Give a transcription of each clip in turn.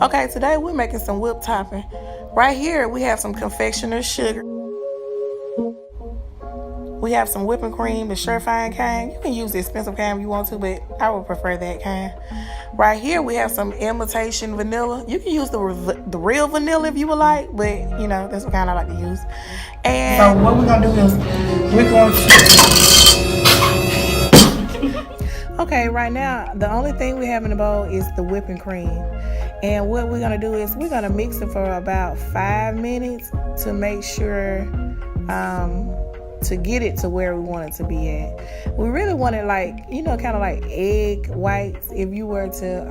Okay, today we're making some whipped topping. Right here we have some confectioners sugar. We have some whipping cream, the Surefine kind. You can use the expensive kind if you want to, but I would prefer that kind. Right here we have some imitation vanilla. You can use the real vanilla if you would like, but you know, that's what kind I like to use. And so what we're gonna do is we're going to okay, right now the only thing we have in the bowl is the whipping cream. And what we're gonna do is we're gonna mix it for about 5 minutes to make sure to get it to where we want it to be at. We really want it like, you know, kind of like egg whites. If you were to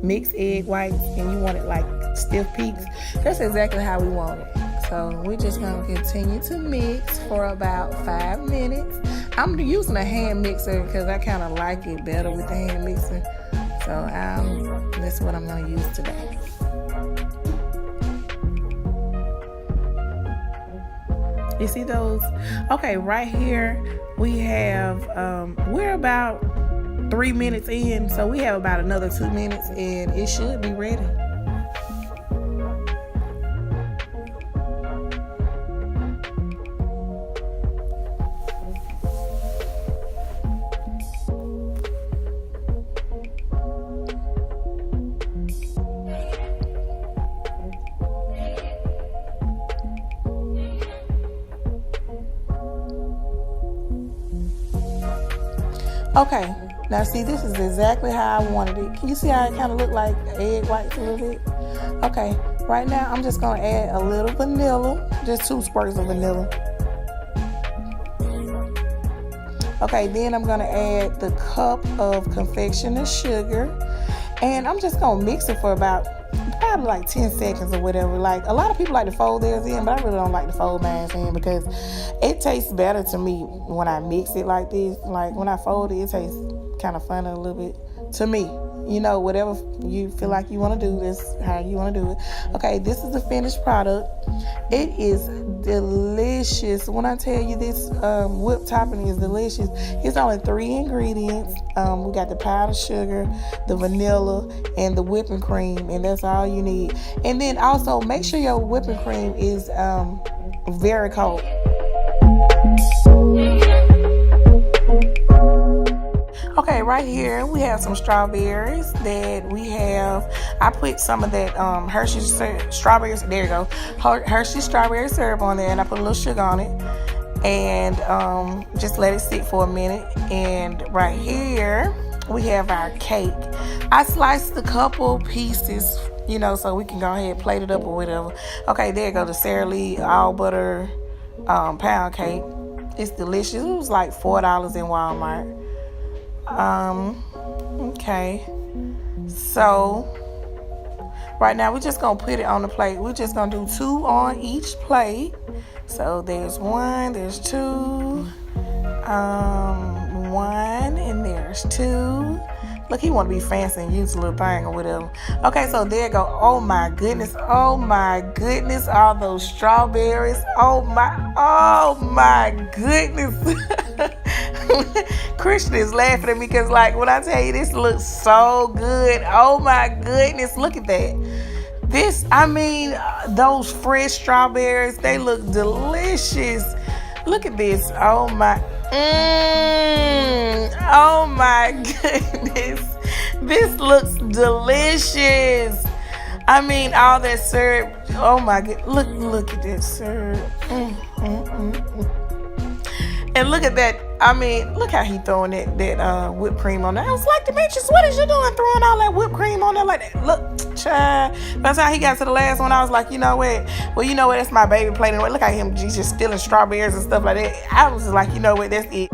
mix egg whites and you want it like stiff peaks, that's exactly how we want it. So we're just gonna continue to mix for about 5 minutes. I'm using a hand mixer because I kind of like it better with the hand mixer. So that's what I'm gonna use today. You see those? Okay, right here we have, we're about 3 minutes in, so we have about another 2 minutes and it should be ready. Okay, now see, this is exactly how I wanted it. Can you see how it kind of looked like egg whites a little bit? Okay, right now I'm just going to add a little vanilla, just 2 squirts of vanilla. Okay, then I'm going to add the cup of confectioner sugar, and I'm just going to mix it for about probably like 10 seconds or whatever. Like, a lot of people like to fold theirs in, but I really don't like to fold mine in because it tastes better to me when I mix it like this. Like, when I fold it, it tastes kind of funny a little bit to me. You know, whatever you feel like you want to do, that's how you want to do it. Okay, this is the finished product. It is delicious. When I tell you this whipped topping is delicious, it's only 3 ingredients. We got the powdered sugar, the vanilla, and the whipping cream, and that's all you need. And then also make sure your whipping cream is very cold. Okay, right here we have some strawberries that we have. I put some of that Hershey's strawberries. There you go, Hershey's strawberry syrup on there, and I put a little sugar on it, and just let it sit for a minute. And right here we have our cake. I sliced a couple pieces, you know, so we can go ahead and plate it up or whatever. Okay, there you go, the Sara Lee all butter pound cake. It's delicious. It was like $4 in Walmart. Okay, so right now we're just gonna put it on the plate. We're just gonna do 2 on each plate. So there's 1, there's 2, 1, and there's 2. Look, he want to be fancy and use a little thing or whatever. Okay, so there you go. Oh my goodness, all those strawberries. Oh my goodness. Christian is laughing at me because, like, when I tell you this looks so good, oh my goodness, look at that. This, I mean, those fresh strawberries, they look delicious. Look at this. Oh my goodness. This looks delicious. I mean, all that syrup. Oh my god. Look at that syrup. And look at that. I mean, look how he throwing that whipped cream on there. I was like, Demetrius, what is you doing throwing all that whipped cream on there like that? Look, child. By the time he got to the last one, I was like, you know what? Well, you know what? That's my baby plate. And look at him. He's just stealing strawberries and stuff like that. I was just like, you know what? That's it.